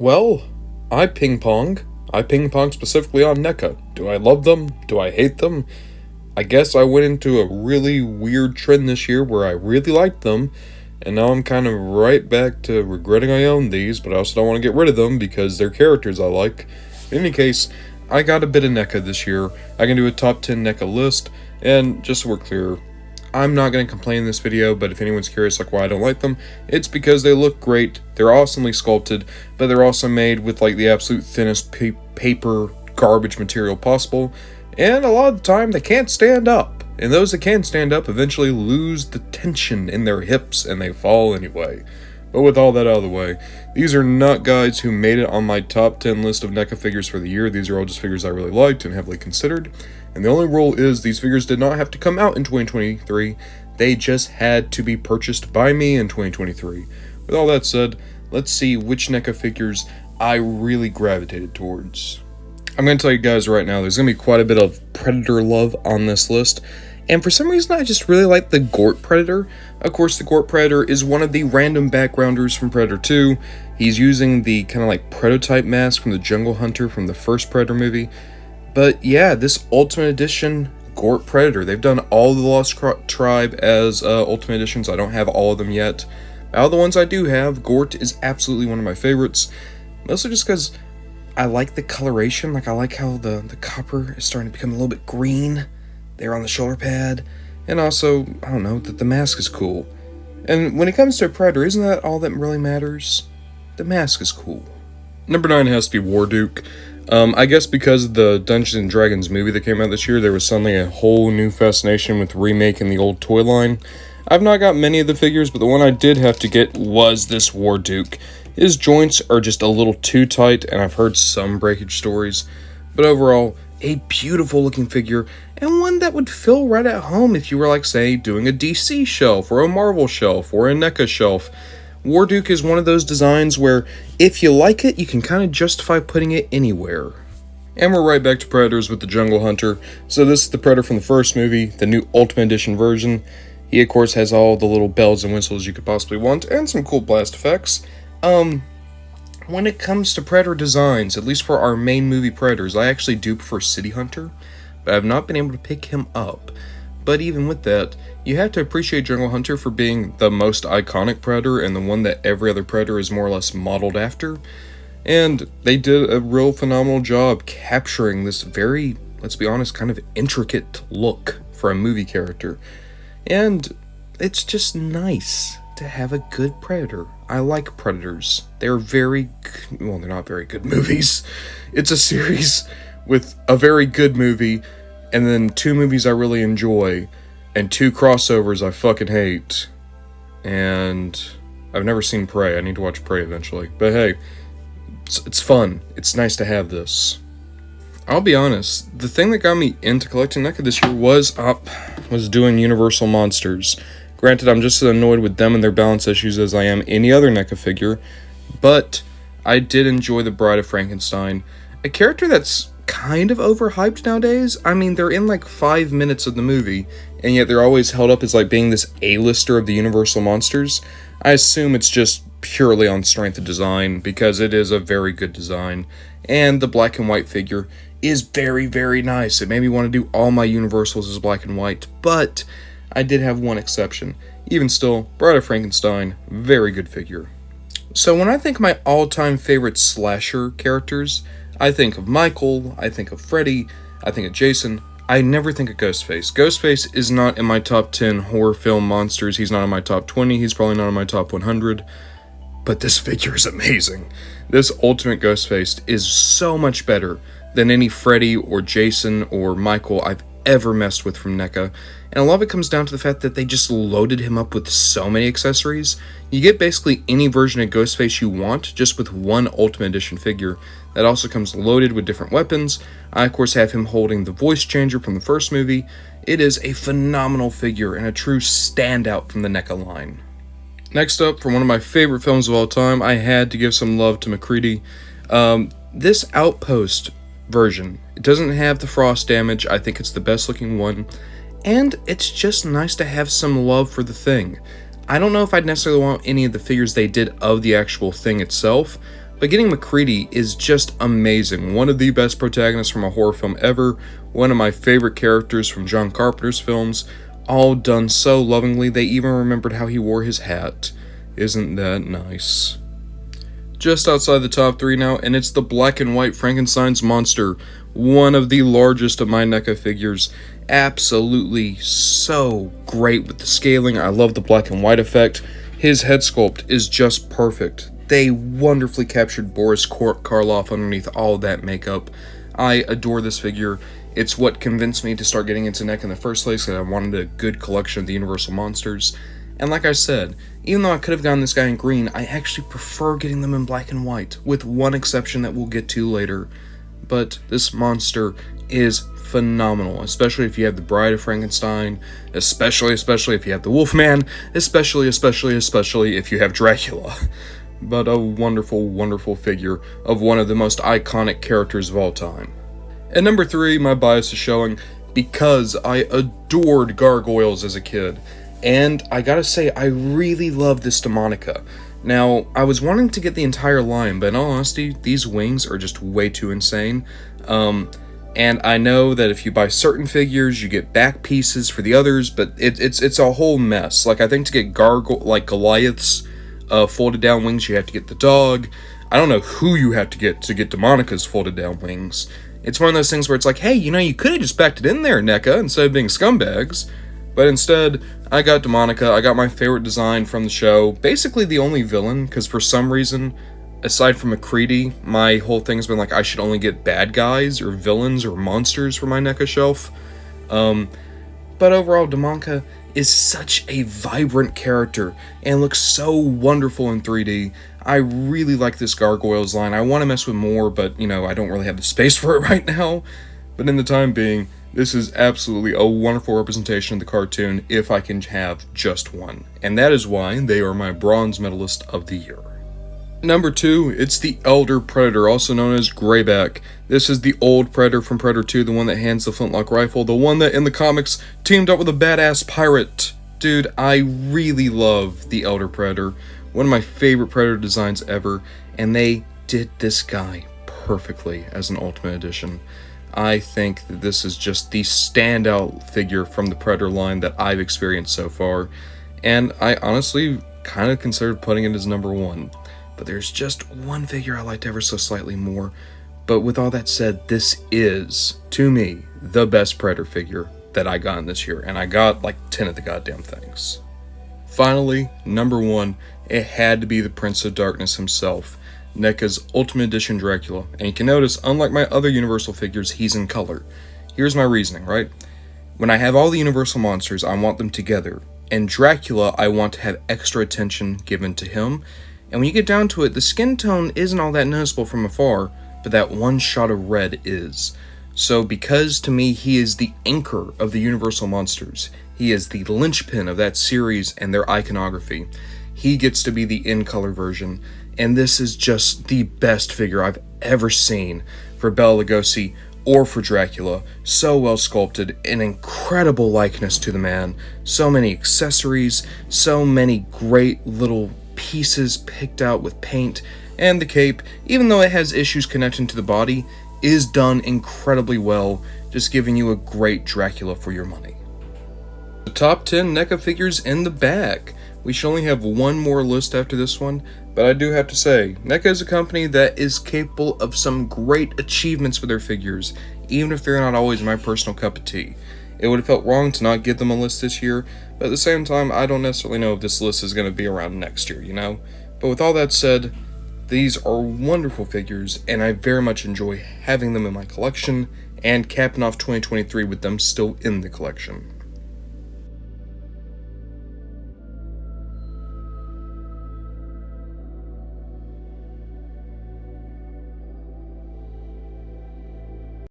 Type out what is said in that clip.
Well, I ping pong. I ping pong specifically on NECA. Do I love them? Do I hate them? I guess I went into a really weird trend this year where I really liked them, and now I'm kind of right back to regretting I own these, but I also don't want to get rid of them because they're characters I like. In any case, I got a bit of NECA this year. I can do a top 10 NECA list, and just so we're clear, I'm not going to complain in this video, but if anyone's curious like why I don't like them, it's because they look great, they're awesomely sculpted, but they're also made with like the absolute thinnest paper garbage material possible, and a lot of the time they can't stand up, and those that can stand up eventually lose the tension in their hips and they fall anyway. But with all that out of the way, these are not guys who made it on my top 10 list of NECA figures for the year. These are all just figures I really liked and heavily considered. And the only rule is these figures did not have to come out in 2023. They just had to be purchased by me in 2023. With all that said, let's see which NECA figures I really gravitated towards. I'm going to tell you guys right now, there's going to be quite a bit of Predator love on this list. And for some reason, I just really like the Gort Predator. Of course, the Gort Predator is one of the random backgrounders from Predator 2. He's using the kind of like prototype mask from the Jungle Hunter from the first Predator movie. But yeah, this Ultimate Edition Gort Predator, they've done all the Lost Tribe as Ultimate Editions. I don't have all of them yet. Out of the ones I do have, Gort is absolutely one of my favorites. Mostly just because I like the coloration. Like, I like how the copper is starting to become a little bit green there on the shoulder pad. And also, I don't know, that the mask is cool. And when it comes to a Predator, isn't that all that really matters? The mask is cool. Number 9 has to be Warduke. I guess because of the Dungeons & Dragons movie that came out this year, there was suddenly a whole new fascination with remaking the old toy line. I've not got many of the figures, but the one I did have to get was this Warduke. His joints are just a little too tight, and I've heard some breakage stories. But overall, a beautiful looking figure, and one that would feel right at home if you were, like, say, doing a DC shelf, or a Marvel shelf, or a NECA shelf. Warduke is one of those designs where, if you like it, you can kind of justify putting it anywhere. And we're right back to Predators with the Jungle Hunter. So this is the Predator from the first movie, the new Ultimate Edition version. He, of course, has all the little bells and whistles you could possibly want, and some cool blast effects. When it comes to Predator designs, at least for our main movie Predators, I actually do prefer City Hunter, but I've not been able to pick him up. But even with that, you have to appreciate Jungle Hunter for being the most iconic Predator and the one that every other Predator is more or less modeled after. And they did a real phenomenal job capturing this very, let's be honest, kind of intricate look for a movie character. And it's just nice to have a good Predator. I like Predators. They're very, well, they're not very good movies. It's a series with a very good movie, and then 2 movies I really enjoy, and 2 crossovers I fucking hate. And I've never seen Prey. I need to watch Prey eventually. But hey, it's fun. It's nice to have this. I'll be honest, the thing that got me into collecting NECA this year was doing Universal Monsters. Granted, I'm just as annoyed with them and their balance issues as I am any other NECA figure, but I did enjoy the Bride of Frankenstein, a character that's kind of overhyped nowadays. I mean, they're in like 5 minutes of the movie, and yet they're always held up as like being this A-lister of the Universal Monsters. I assume it's just purely on strength of design, because it is a very good design, and the black and white figure is very, very nice. It made me want to do all my Universals as black and white, but I did have one exception. Even still, Bride of Frankenstein, very good figure. So when I think of my all-time favorite slasher characters, I think of Michael, I think of Freddy, I think of Jason. I never think of Ghostface. Ghostface is not in my top 10 horror film monsters. He's not in my top 20. He's probably not in my top 100. But this figure is amazing. This Ultimate Ghostface is so much better than any Freddy or Jason or Michael I've ever messed with from NECA. And a lot of it comes down to the fact that they just loaded him up with so many accessories. You get basically any version of Ghostface you want, just with one Ultimate Edition figure. That also comes loaded with different weapons. I, of course, have him holding the voice changer from the first movie. It is a phenomenal figure and a true standout from the NECA line. Next up, for one of my favorite films of all time, I had to give some love to MacReady. This Outpost version, it doesn't have the frost damage. I think it's the best looking one. And it's just nice to have some love for the Thing. I don't know if I'd necessarily want any of the figures they did of the actual Thing itself, But getting MacReady is just amazing. One of the best protagonists from a horror film ever, one of my favorite characters from John Carpenter's films, all done so lovingly they even remembered how he wore his hat. Isn't that nice? Just outside the top 3 now, and it's the black and white Frankenstein's monster, one of the largest of my NECA figures. Absolutely so great with the scaling. I love the black and white effect. His head sculpt is just perfect. They wonderfully captured Boris Karloff underneath all of that makeup. I adore this figure. It's what convinced me to start getting into NECA in the first place, because I wanted a good collection of the Universal monsters. And like I said, even though I could have gotten this guy in green, I actually prefer getting them in black and white, with one exception that we'll get to later. But this monster is phenomenal, especially if you have the Bride of Frankenstein, especially if you have the Wolfman, especially if you have Dracula. But a wonderful, wonderful figure of one of the most iconic characters of all time. At number 3, my bias is showing because I adored gargoyles as a kid. And I gotta say, I really love this Demonica. Now, I was wanting to get the entire line, but in all honesty, these wings are just way too insane. And I know that if you buy certain figures, you get back pieces for the others, but it's a whole mess. Like, I think to get Goliath's folded down wings, you have to get the dog. I don't know who you have to get Demonica's folded down wings. It's one of those things where it's like, hey, you could have just backed it in there, NECA, instead of being scumbags. But instead, I got Demonica. I got my favorite design from the show. Basically the only villain, because for some reason, aside from MacReady, my whole thing's been like I should only get bad guys or villains or monsters for my NECA shelf. But overall, Demonica is such a vibrant character and looks so wonderful in 3D. I really like this Gargoyles line. I want to mess with more, but, I don't really have the space for it right now. But in the time being, this is absolutely a wonderful representation of the cartoon if I can have just one. And that is why they are my bronze medalist of the year. Number 2, it's the Elder Predator, also known as Greyback. This is the old Predator from Predator 2, the one that hands the flintlock rifle, the one that in the comics teamed up with a badass pirate. Dude, I really love the Elder Predator. One of my favorite Predator designs ever, and they did this guy perfectly as an Ultimate Edition. I think that this is just the standout figure from the Predator line that I've experienced so far, and I honestly kind of considered putting it as number 1. But there's just one figure I liked ever so slightly more. But with all that said, this is, to me, the best Predator figure that I got this year, and I got like 10 of the goddamn things. Finally, number 1, it had to be the Prince of Darkness himself, NECA's Ultimate Edition Dracula, and you can notice, unlike my other Universal figures, he's in color. Here's my reasoning, right? When I have all the Universal monsters, I want them together, and Dracula, I want to have extra attention given to him, and when you get down to it, the skin tone isn't all that noticeable from afar, but that one shot of red is. So because to me he is the anchor of the Universal monsters, he is the linchpin of that series and their iconography, he gets to be the in-color version. And this is just the best figure I've ever seen for Bela Lugosi or for Dracula. So well sculpted, an incredible likeness to the man, so many accessories, so many great little pieces picked out with paint, and the cape, even though it has issues connecting to the body, is done incredibly well, just giving you a great Dracula for your money. The top 10 NECA figures in the bag. We should only have one more list after this one, but I do have to say, NECA is a company that is capable of some great achievements with their figures, even if they're not always my personal cup of tea. It would have felt wrong to not give them a list this year, but at the same time, I don't necessarily know if this list is going to be around next year, But with all that said, these are wonderful figures, and I very much enjoy having them in my collection, and capping off 2023 with them still in the collection.